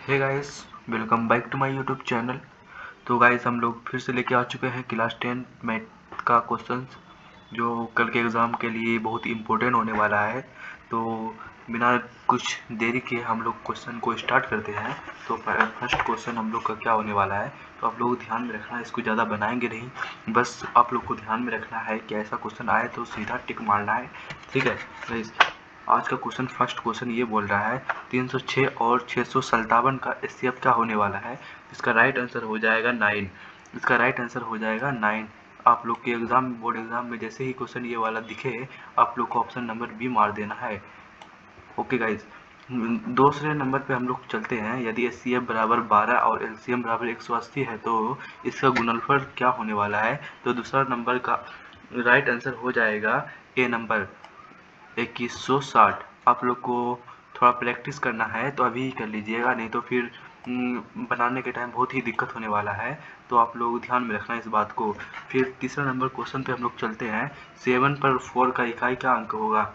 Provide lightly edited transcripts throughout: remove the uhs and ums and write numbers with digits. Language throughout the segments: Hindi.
Hey guys, welcome back to my YouTube channel. तो गाइस हम लोग फिर से लेके आ चुके हैं क्लास 10 मैथ का क्वेश्चंस जो कल के एग्ज़ाम के लिए बहुत इम्पोर्टेंट होने वाला है। तो बिना कुछ देरी के हम लोग क्वेश्चन को स्टार्ट करते हैं। तो फर्स्ट क्वेश्चन हम लोग का क्या होने वाला है, तो आप लोग ध्यान में रखना है, इसको ज़्यादा बनाएंगे नहीं, बस आप लोग को ध्यान में रखना है कि ऐसा क्वेश्चन आए तो सीधा टिक मारना है, ठीक है गाइस। आज का क्वेश्चन फर्स्ट क्वेश्चन ये बोल रहा है 306 और 657 का एचसीएफ क्या होने वाला है। इसका राइट आंसर हो जाएगा 9। इसका राइट आंसर हो जाएगा 9। आप लोग के एग्जाम बोर्ड एग्जाम में जैसे ही क्वेश्चन ये वाला दिखे आप लोग को ऑप्शन नंबर बी मार देना है। ओके गाइज, दूसरे नंबर पे हम लोग चलते हैं। यदि एचसीएफ बराबर 12 और एलसीएम बराबर 180 है तो इसका गुणनफल क्या होने वाला है। तो दूसरा नंबर का राइट आंसर हो जाएगा ए नंबर 2160। आप लोग को थोड़ा प्रैक्टिस करना है तो अभी कर लीजिएगा, नहीं तो फिर बनाने के टाइम बहुत ही दिक्कत होने वाला है। तो आप लोग ध्यान में रखना इस बात को। फिर तीसरा नंबर क्वेश्चन पे हम लोग चलते हैं। 7 पर 4 का इकाई क्या अंक होगा।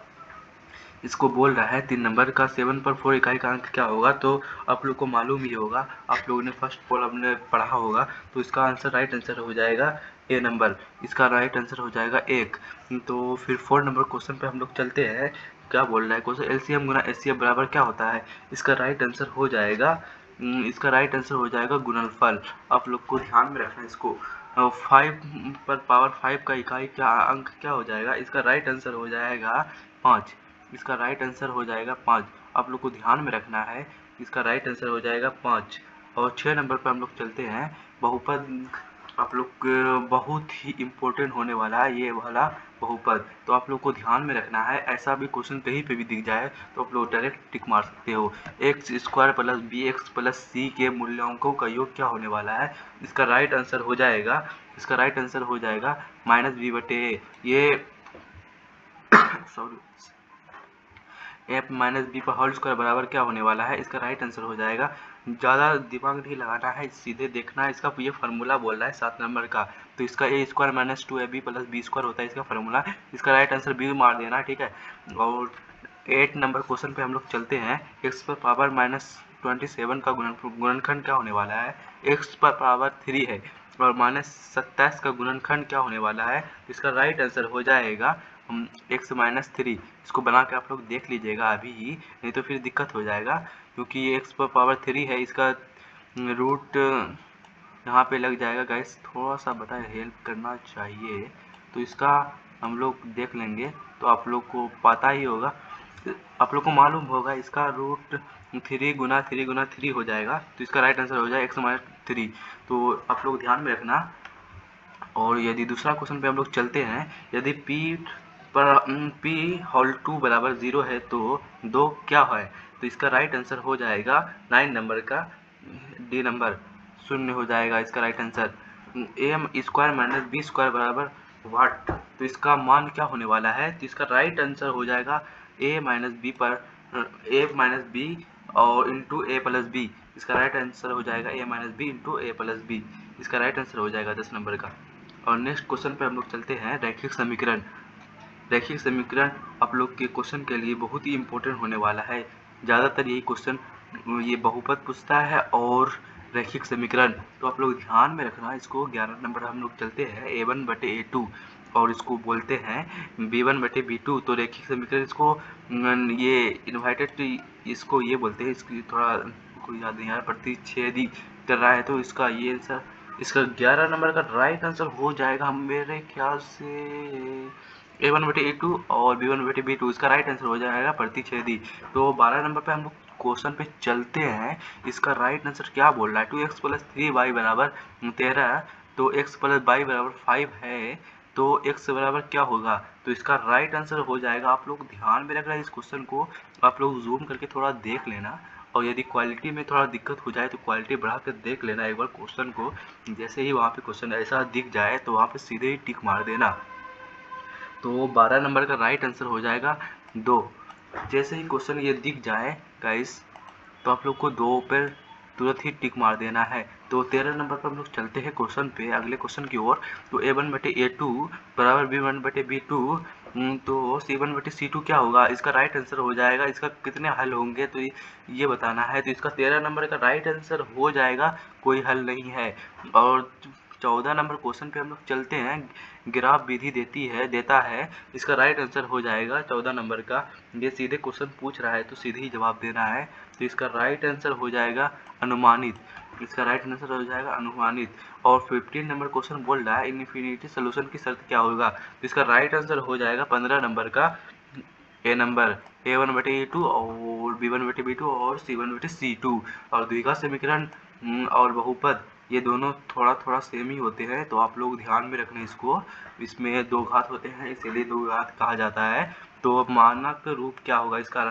इसको बोल रहा है 3 नंबर का 7 पर 4 इकाई का अंक क्या होगा। तो आप लोग को मालूम ही होगा, आप लोगों ने फर्स्ट प्रॉब्लम ने पढ़ा होगा। तो इसका आंसर राइट आंसर हो जाएगा ए नंबर। इसका राइट आंसर हो जाएगा 1। तो फिर 4 नंबर क्वेश्चन पे हम लोग चलते हैं। क्या बोल रहा है क्वेश्चन, एलसीएम गुना एचसीएफ बराबर क्या होता है। इसका राइट आंसर हो जाएगा इसका राइट आंसर हो जाएगा गुणनफल। आप लोग को ध्यान में रखना है इसको। 5 पर पावर 5 का इकाई क्या अंक क्या हो जाएगा। इसका राइट आंसर हो जाएगा 5। इसका राइट आंसर हो जाएगा 5। आप लोग को ध्यान में रखना है, इसका राइट आंसर हो जाएगा 5। और 6 नंबर पर हम लोग चलते हैं। बहुपद आप लोग बहुत ही इम्पोर्टेंट होने वाला है ये वाला बहुपद। तो आप लोग को ध्यान में रखना है, ऐसा भी क्वेश्चन कहीं पे भी दिख जाए तो आप लोग डायरेक्ट टिक मार सकते हो। X square plus B X plus C के मूल्यांकों का योग क्या होने वाला है। इसका राइट आंसर हो जाएगा माइनस बी बटे ए। ये सॉरी एफ माइनस बी पर होल स्क्वायर बराबर क्या होने वाला है। इसका राइट आंसर हो जाएगा, ज़्यादा दिमाग नहीं लगाना है, सीधे देखना है। इसका ये फार्मूला बोल रहा है 7 नंबर का। तो इसका A square minus 2ab plus B square होता है इसका फार्मूला। इसका राइट आंसर बी मार देना, ठीक है। और 8 नंबर क्वेश्चन पे हम लोग चलते हैं। एक्स पर पावर माइनस 27 का गुणनखंड क्या होने वाला है। एक्स पर पावर 3 है और माइनस 27 का गुणनखंड क्या होने वाला है। इसका राइट आंसर हो जाएगा एक्स माइनस 3। इसको बना के आप लोग देख लीजिएगा अभी ही, नहीं तो फिर दिक्कत हो जाएगा, क्योंकि ये एक्स पर पावर 3 है। इसका रूट यहाँ पे लग जाएगा गाइस, थोड़ा सा बताए हेल्प करना चाहिए। तो इसका हम लोग देख लेंगे तो आप लोग को पता ही होगा, आप लोग को मालूम होगा। इसका रूट 3 हो जाएगा। तो इसका राइट आंसर हो जाएगा एक्स माइनस 3। तो आप लोग ध्यान में रखना। और यदि दूसरा क्वेश्चन पे हम लोग चलते हैं। यदि पी होल 2 बराबर 0 है तो 2 क्या है। तो इसका राइट आंसर हो जाएगा 9 नंबर का डी नंबर 0 हो जाएगा इसका right answer. M square minus B square बराबर वाट। तो इसका मान क्या होने वाला है। तो इसका राइट आंसर हो जाएगा ए माइनस बी पर ए माइनस बी और इंटू ए प्लस बी। इसका राइट आंसर हो जाएगा ए माइनस बी इंटू ए प्लस बी। इसका राइट आंसर हो जाएगा 10 नंबर का। और नेक्स्ट क्वेश्चन पे हम लोग चलते हैं। रैखिक समीकरण। रैखिक समीकरण आप लोग के क्वेश्चन के लिए बहुत ही इम्पोर्टेंट होने वाला है। ज़्यादातर यही क्वेश्चन ये बहुपद पूछता है और रैखिक समीकरण। तो आप लोग ध्यान में रखना इसको। 11 नंबर हम लोग चलते हैं। a1/a2 और इसको बोलते हैं b1/b2। तो रैखिक समीकरण इसको ये इन्वाइटेड इसको ये बोलते हैं। इसकी थोड़ा कोई याद नहीं आ रहा, प्रतिच्छेदी कर रहा है। तो इसका ये आंसर, इसका 11 नंबर का राइट आंसर हो जाएगा मेरे ख्याल से a1/a2 और b1/b2। इसका राइट आंसर हो जाएगा प्रतिच्छेदी। तो 12 नंबर पे हम लोग क्वेश्चन पे चलते हैं। इसका राइट आंसर क्या बोल रहा है। 2x प्लस 3y बराबर 13। तो x प्लस y बराबर 5 है। तो x बराबर क्या होगा। तो इसका राइट आंसर हो जाएगा, आप लोग ध्यान में रखना इस क्वेश्चन को, आप लोग जूम करके थोड़ा देख लेना। और यदि क्वालिटी में थोड़ा दिक्कत हो जाए तो क्वालिटी बढ़ा कर देख लेना एक बार क्वेश्चन को। जैसे ही वहाँ पे क्वेश्चन ऐसा दिख जाए तो वहाँ पे सीधे ही टिक मार देना। तो 12 नंबर का राइट आंसर हो जाएगा 2। जैसे ही क्वेश्चन ये दिख जाए गाइस तो आप लोग को 2 पर तुरंत ही टिक मार देना है। तो 13 नंबर पर हम लोग चलते हैं क्वेश्चन पे, अगले क्वेश्चन की ओर। तो a1/a2 बराबर b1/b2 तो C1/C2 क्या होगा, इसका राइट आंसर हो जाएगा। इसका कितने हल होंगे तो ये बताना है। तो इसका 13 नंबर का राइट आंसर हो जाएगा, कोई हल नहीं है। और 14 नंबर क्वेश्चन पे हम लोग चलते हैं। ग्राफ विधि देता है, इसका राइट आंसर हो जाएगा 14 नंबर का। ये सीधे क्वेश्चन पूछ रहा है तो सीधे ही जवाब देना है। तो इसका राइट आंसर हो जाएगा अनुमानित। इसका राइट आंसर हो जाएगा अनुमानित। और 15 नंबर क्वेश्चन बोल रहा है इनफिनिटी सोल्यूशन की शर्त क्या होगा। तो इसका राइट आंसर हो जाएगा 15 नंबर का ए नंबर A1/A2 और B1/B2 और C1/C2। और द्विघात समीकरण और बहुपद ये दोनों थोड़ा थोड़ा सेम ही होते हैं, तो आप लोग ध्यान में रखना इसको। इसमें दो घात होते हैं इसीलिए दो घात कहा जाता है। तो अब मानक रूप क्या होगा इसका,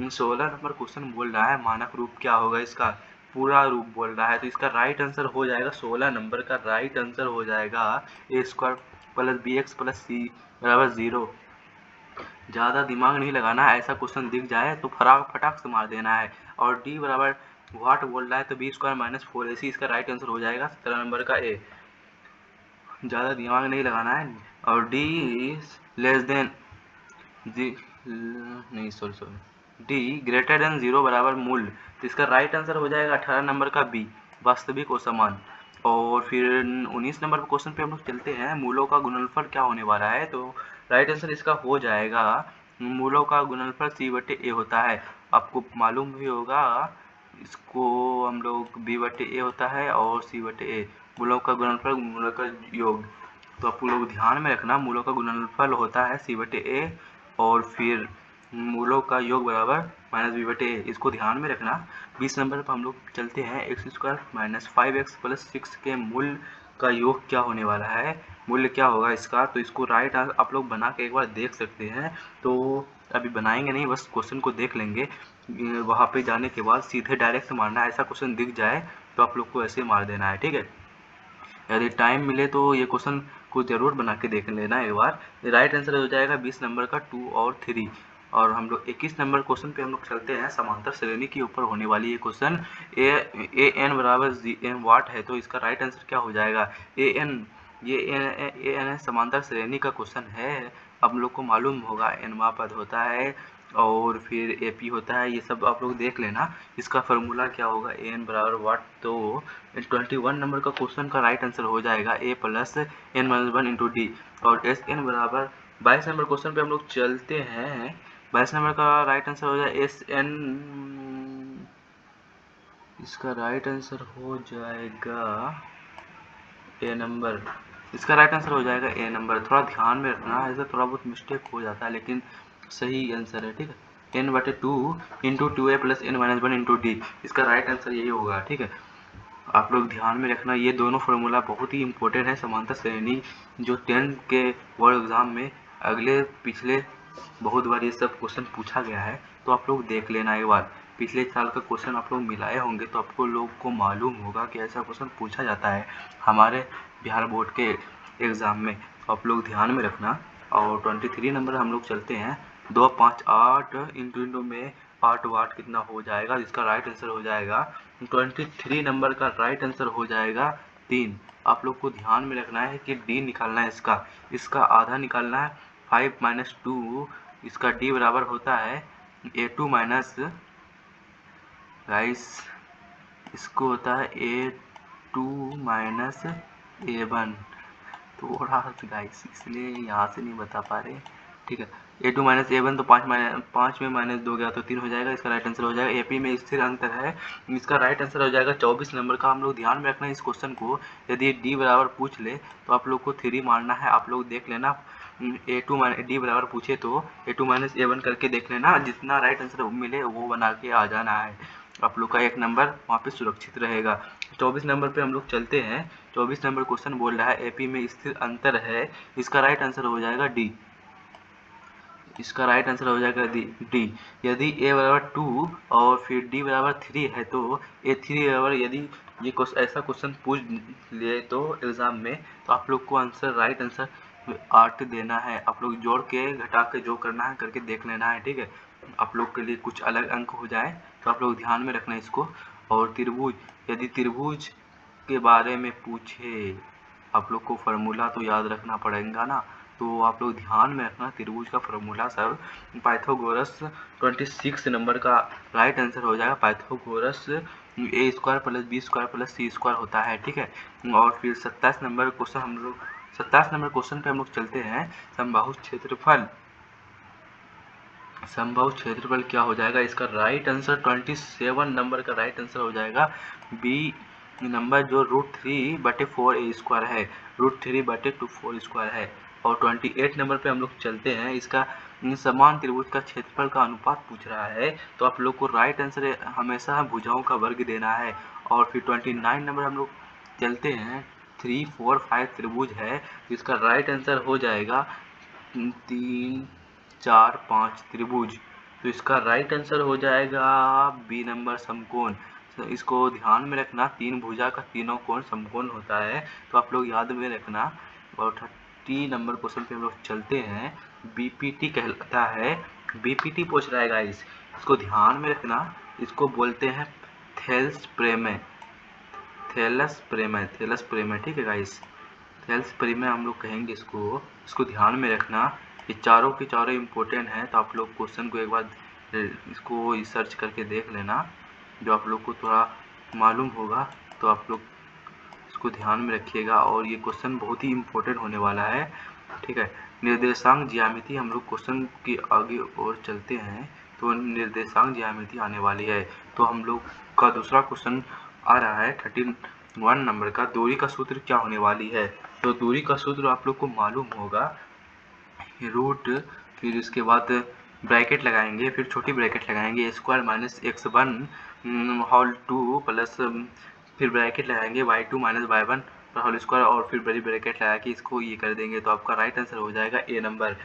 16 नंबर क्वेश्चन बोल रहा है मानक रूप क्या होगा इसका, पूरा रूप बोल रहा है। तो इसका राइट आंसर हो जाएगा 16 नंबर का राइट आंसर हो जाएगा A² + BX + C = 0। ज़्यादा दिमाग नहीं लगाना है, ऐसा क्वेश्चन दिख जाए तो फटाक से मार देना है। और D बराबर वाट बोल रहा है तो B² - 4AC इसका राइट आंसर हो जाएगा 17 नंबर का A। ज़्यादा दिमाग नहीं लगाना है। और D लेस देन नहीं सॉरी D ग्रेटर देन 0 बराबर मूल। तो इसका राइट आंसर हो जाएगा 18 नंबर का B वास्तविक और समान। और फिर 19 नंबर क्वेश्चन पे हम लोग चलते हैं। मूलों का गुणनफल क्या होने वाला है। तो राइट आंसर इसका हो जाएगा मूलों का गुणनफल C/A होता है। आपको मालूम भी होगा इसको हम लोग B/A होता है और C/A मूलों का गुणनफल मूलों का योग। तो आप लोग ध्यान में रखना मूलों का गुणनफल होता है C/A और फिर मूलों का योग बराबर -B/A, इसको ध्यान में रखना। 20 नंबर पर हम लोग चलते हैं। x² - 5x + 6 के मूल्य का योग क्या होने वाला है, मूल्य क्या होगा इसका। तो इसको राइट आप लोग बना के एक बार देख सकते हैं। तो अभी बनाएंगे नहीं, बस क्वेश्चन को देख लेंगे। वहाँ पे जाने के बाद सीधे डायरेक्ट मारना है। ऐसा क्वेश्चन दिख जाए तो आप लोग को ऐसे मार देना है, ठीक है। यदि टाइम मिले तो ये क्वेश्चन को जरूर बना के देख लेना एक बार। राइट आंसर हो जाएगा 20 नंबर का 2 और 3। और हम लोग 21 नंबर क्वेश्चन पे हम लोग चलते हैं। समांतर श्रेणी के ऊपर होने वाली ये क्वेश्चन। ए एन बराबर GM वाट है तो इसका राइट आंसर क्या हो जाएगा। ए एन समांतर श्रेणी का क्वेश्चन है। आप लोग को मालूम होगा एनवा पद होता है और फिर AP होता है, ये सब आप लोग देख लेना। इसका फार्मूला क्या होगा AN बराबर वाट। तो 21 नंबर का क्वेश्चन का राइट आंसर हो जाएगा A + n-1 × D। और SN बराबर 22 नंबर क्वेश्चन पे हम लोग चलते हैं। 22 नंबर का राइट आंसर हो जाएगा SN, इसका राइट आंसर हो जाएगा A नंबर। इसका राइट आंसर हो जाएगा A नंबर। थोड़ा ध्यान में रखना, ऐसा थोड़ा बहुत मिस्टेक हो जाता है लेकिन सही आंसर है, ठीक है। n/2 × 2A + n-1 × D, इसका राइट आंसर यही होगा, ठीक है। आप लोग ध्यान में रखना, ये दोनों फार्मूला बहुत ही इंपॉर्टेंट है। समांतर श्रेणी जो 10 के बोर्ड एग्जाम में अगले पिछले बहुत बार ये सब क्वेश्चन पूछा गया है, तो आप लोग देख लेना एक बार। पिछले साल का क्वेश्चन आप लोग मिलाए होंगे तो आपको लोग को मालूम होगा कि ऐसा क्वेश्चन पूछा जाता है हमारे बिहार बोर्ड के एग्ज़ाम में। आप लोग ध्यान में रखना। और 23 नंबर हम लोग चलते हैं। 2, 5, 8 इंटू में 8 वाट कितना हो जाएगा, इसका राइट आंसर हो जाएगा 23 नंबर का राइट आंसर हो जाएगा 3। आप लोग को ध्यान में रखना है कि D निकालना है, इसका आधा निकालना है। 5 - 2 इसका D बराबर होता है A2 माइनस, गाइस इसको होता है A2 - A1। थोड़ा गाइस इसलिए यहाँ से नहीं बता पा रहे, ठीक है। A2 - A1 तो 5 में -2 गया तो 3 हो जाएगा। इसका राइट आंसर हो जाएगा। AP में स्थिर अंतर है, इसका राइट आंसर हो जाएगा 24 नंबर का। हम लोग ध्यान में रखना इस क्वेश्चन को। यदि D बराबर पूछ ले तो आप लोग को 3 मारना है। आप लोग देख लेना D बराबर पूछे तो A2 - A1 करके देख लेना, जितना राइट आंसर मिले वो बना के आ जाना है। आप लोग का 1 नंबर वहाँ पे सुरक्षित रहेगा। 24 नंबर पे हम लोग चलते हैं। 24 नंबर क्वेश्चन बोल रहा है AP में स्थिर अंतर है, इसका राइट आंसर हो जाएगा D। इसका राइट आंसर हो जाएगा D। यदि A बराबर 2 और फिर D बराबर 3 है तो A3 बराबर, यदि ये ऐसा क्वेश्चन पूछ ले तो एग्जाम में, तो आप लोग को आंसर राइट आंसर 8 देना है। आप लोग जोड़ के घटा के जो करना है करके देख लेना है, ठीक है। आप लोग के लिए कुछ अलग अंक हो जाए तो आप लोग ध्यान में रखना इसको। और त्रिभुज, यदि त्रिभुज के बारे में पूछे, आप लोग को फार्मूला तो याद रखना पड़ेगा ना। तो आप लोग ध्यान में रखना त्रिभुज का फॉर्मूला सब पाइथागोरस 26 नंबर का राइट आंसर हो जाएगा। Pythagoras a square plus B square plus c square होता है, ठीक है। और फिर 27 नंबर क्वेश्चन हम लोग 27 नंबर क्वेश्चन पे हम लोग चलते हैं। समबाहु क्षेत्रफल क्या हो जाएगा? इसका राइट आंसर 27 नंबर का राइट आंसर हो जाएगा बी नंबर, जो √3/4 है, √3/4 है। और 28 नंबर पे हम लोग चलते हैं। इसका समान त्रिभुज का क्षेत्रफल का अनुपात पूछ रहा है, तो आप लोग को राइट आंसर हमेशा भुजाओं का वर्ग देना है। और फिर 29 नंबर हम लोग चलते हैं। 3, 4, 5 त्रिभुज है, तो इसका राइट आंसर हो जाएगा 3, 4, 5 त्रिभुज। तो इसका राइट आंसर हो जाएगा बी नंबर समकोण। तो इसको ध्यान में रखना, 3 भुजा का तीनों कोण समकोण होता है, तो आप लोग याद में रखना। और 30 नंबर क्वेश्चन पे हम लोग चलते हैं। बीपीटी कहलाता है, बीपीटी पूछ रहा है गाइस, इसको ध्यान में रखना। इसको बोलते हैं थेल्स प्रेमे, थेलस प्रेमे, ठीक है गाइस। थेल्स प्रेमे हम लोग कहेंगे इसको ध्यान में रखना। ये चारों के चारों इम्पोर्टेंट हैं, तो आप लोग क्वेश्चन को एक बार इसको सर्च करके देख लेना, जो आप लोग को थोड़ा मालूम होगा, तो आप लोग इसको ध्यान में रखिएगा। और ये क्वेश्चन बहुत ही इम्पोर्टेंट होने वाला है, ठीक है। निर्देशांक ज्यामिति हम लोग क्वेश्चन के आगे और चलते हैं, तो निर्देशांक ज्यामिति आने वाली है। तो हम लोग का दूसरा क्वेश्चन आ रहा है 31 नंबर का, दूरी का सूत्र क्या होने वाली है? तो दूरी का सूत्र आप लोग को मालूम होगा, रूट, फिर इसके बाद ब्रैकेट लगाएंगे, फिर छोटी ब्रैकेट लगाएंगे, square minus x1 whole 2 plus, फिर ब्रैकेट लगाएंगे y2 minus y1 whole square, और फिर बड़ी ब्रैकेट लगा के इसको ये कर देंगे, तो आपका राइट आंसर हो जाएगा ए नंबर।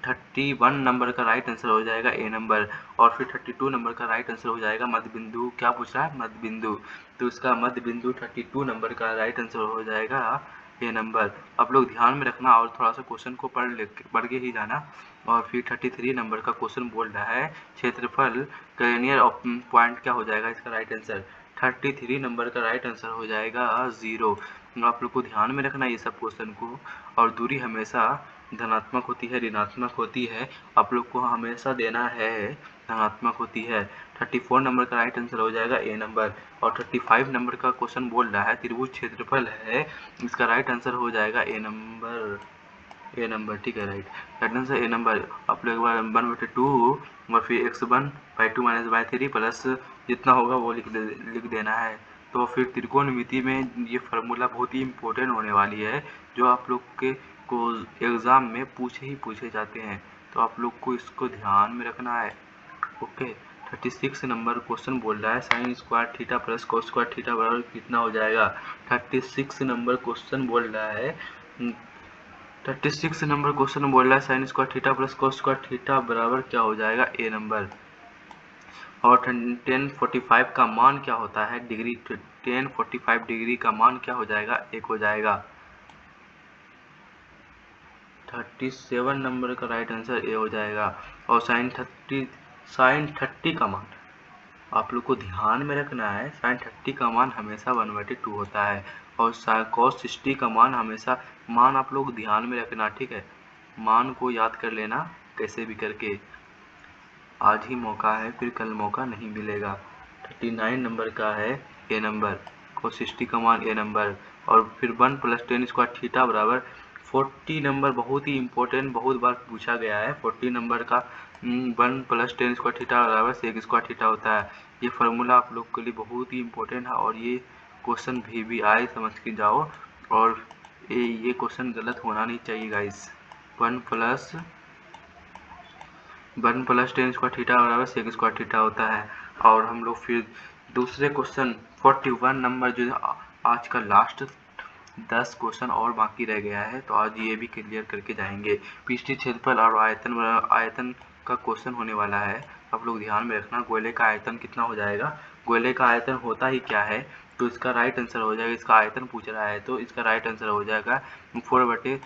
31 नंबर का राइट आंसर हो जाएगा ए नंबर। और फिर 32 नंबर का राइट आंसर हो जाएगा मध्य बिंदु। क्या पूछ रहा है? मध्य बिंदु। तो इसका मध्य बिंदु 32 नंबर का राइट आंसर हो जाएगा ए नंबर। आप लोग ध्यान में रखना और थोड़ा सा क्वेश्चन को पढ़ के ही जाना। और फिर 33 नंबर का क्वेश्चन बोल रहा है क्षेत्रफल कर्नियर पॉइंट क्या हो जाएगा? इसका राइट आंसर 33 नंबर का राइट आंसर हो जाएगा 0। आप लोग को ध्यान में रखना ये सब क्वेश्चन को। और दूरी हमेशा धनात्मक होती है, ऋणात्मक होती है, आप लोग को हमेशा देना है धनात्मक होती है। 34 नंबर का राइट आंसर हो जाएगा ए नंबर। और 35 नंबर का क्वेश्चन बोल रहा है त्रिभुज क्षेत्रफल है, इसका राइट आंसर हो जाएगा ए नंबर, ए नंबर, ठीक है, राइट आंसर ए नंबर। आप लोग एक बार 1/2 और फिर x1/2 माइनस y3 प्लस जितना होगा वो लिख देना है। तो फिर त्रिकोणमिति में ये फार्मूला बहुत ही इम्पोर्टेंट होने वाली है, जो आप लोग के को एग्ज़ाम में पूछे जाते हैं, तो आप लोग को इसको ध्यान में रखना है। ओके, 36 नंबर क्वेश्चन बोल रहा है sine square theta plus cos square theta बराबर कितना हो जाएगा? 36 नंबर क्वेश्चन बोल रहा है 36 नंबर क्वेश्चन बोल रहा है sine square theta plus cos square theta बराबर क्या हो जाएगा? ए नंबर। और 1045 का मान क्या होता है? डिग्री 1045 डिग्री का मान क्या हो जाएगा? 1 हो जाएगा। 37 नंबर का राइट आंसर ए हो जाएगा। और साइन 30 का मान आप लोग को ध्यान में रखना है, साइन 30 का मान हमेशा 1/2 होता है। और कॉस 60 का मान हमेशा, मान आप लोग ध्यान में रखना, ठीक है। मान को याद कर लेना कैसे भी करके, आज ही मौका है, फिर कल मौका नहीं मिलेगा। 39 नंबर का है ए नंबर, cos 60 का मान ए नंबर। और फिर 1 + tan स्क्वायर थीटा बराबर 40 नंबर, बहुत ही इम्पोर्टेंट, बहुत बार पूछा गया है। 40 नंबर का 1 + tan स्क्वायर थीटा बराबर sec स्क्वायर थीटा होता है। ये फार्मूला आप लोग के लिए बहुत ही इम्पोर्टेंट है, और ये क्वेश्चन भी आए समझ के जाओ। और ये क्वेश्चन गलत होना नहीं चाहिए गाइस। 1 + tan स्क्वायर थीटा बराबर sec स्क्वायर थीटा होता है। और हम लोग फिर दूसरे क्वेश्चन 41 नंबर, जो आज का लास्ट 10 क्वेश्चन और बाकी रह गया है, तो आज ये भी क्लियर करके जाएंगे। पृष्ठीय क्षेत्रफल और आयतन का क्वेश्चन होने वाला है, आप लोग ध्यान में रखना। गोले का आयतन कितना हो जाएगा? गोले का आयतन होता ही क्या है? तो इसका राइट आंसर हो जाएगा, इसका आयतन पूछ रहा है, तो इसका राइट आंसर हो जाएगा 4/3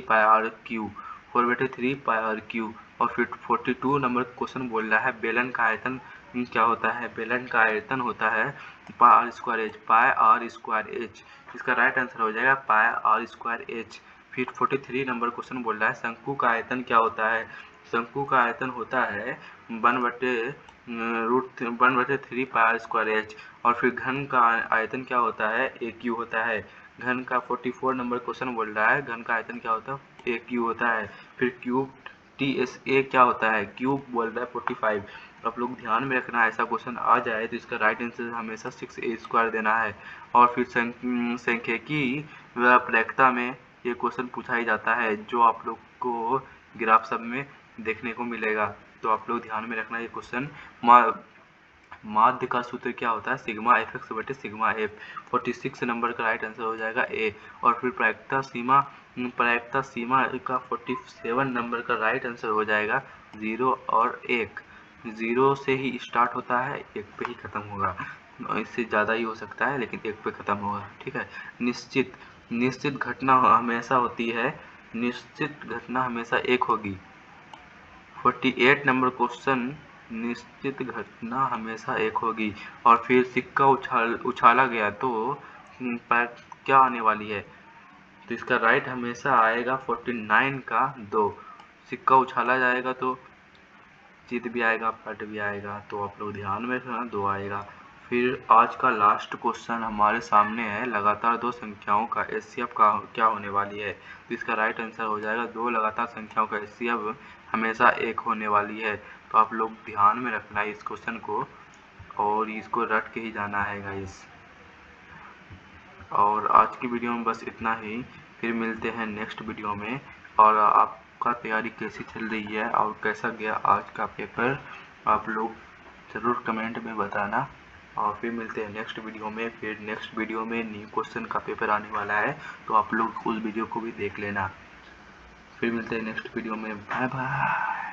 πr³, 4/3 πr³। और फिर 42 नंबर क्वेश्चन बोल रहा है बेलन का आयतन क्या होता है? बेलन का आयतन होता है πr²h, πr²h। इसका राइट आंसर हो जाएगा πr²h। फिर 43 नंबर क्वेश्चन बोल रहा है शंकु का आयतन क्या होता है। शंकु का आयतन होता है 1/√1/3 पाई स्क्वायर एच। और फिर घन का आयतन क्या होता है, ए क्यू होता है। घन का 44 नंबर क्वेश्चन बोल रहा है घन का आयतन क्या होता है, ए क्यू होता है। फिर क्यूब टी एस ए क्या होता है, क्यूब बोल रहा है 45। आप लोग ध्यान में रखना, ऐसा क्वेश्चन आ जाए तो इसका राइट आंसर हमेशा 6a² देना है। और फिर सांख्यिकी व प्रायिकता में ये क्वेश्चन पूछा ही जाता है, जो आप लोग को ग्राफ सब में देखने को मिलेगा। तो आप लोग ध्यान में रखना ये क्वेश्चन। माध्य का सूत्र क्या होता है, सिग्मा एफ एक्स बटे सिग्मा एफ। 46 नंबर का राइट आंसर हो जाएगा ए। और फिर प्रायिकता सीमा का 47 नंबर का राइट आंसर हो जाएगा 0 और 1। 0 से ही स्टार्ट होता है, 1 पे ही खत्म होगा। इससे ज़्यादा ही हो सकता है लेकिन 1 पे खत्म होगा, ठीक है। निश्चित घटना हमेशा होती है, निश्चित घटना हमेशा 1 होगी। 48 नंबर क्वेश्चन, निश्चित घटना हमेशा 1 होगी। और फिर सिक्का उछाला गया तो पर क्या आने वाली है, तो इसका राइट हमेशा आएगा 49 का 2। सिक्का उछाला जाएगा तो जीत भी आएगा, पट भी आएगा, तो आप लोग ध्यान में रखना 2 आएगा। फिर आज का लास्ट क्वेश्चन हमारे सामने है, लगातार 2 संख्याओं का एचसीएफ का क्या होने वाली है। तो इसका राइट आंसर हो जाएगा 2 लगातार संख्याओं का एचसीएफ हमेशा 1 होने वाली है। तो आप लोग ध्यान में रखना इस क्वेश्चन को, और इसको रट के ही जाना है गाइस। और आज की वीडियो में बस इतना ही, फिर मिलते हैं नेक्स्ट वीडियो में। और आपका तैयारी कैसी चल रही है और कैसा गया आज का पेपर, आप लोग ज़रूर कमेंट में बताना। और फिर मिलते हैं नेक्स्ट वीडियो में। फिर नेक्स्ट वीडियो में न्यू क्वेश्चन का पेपर आने वाला है, तो आप लोग उस वीडियो को भी देख लेना। फिर मिलते हैं नेक्स्ट वीडियो में, बाय बाय।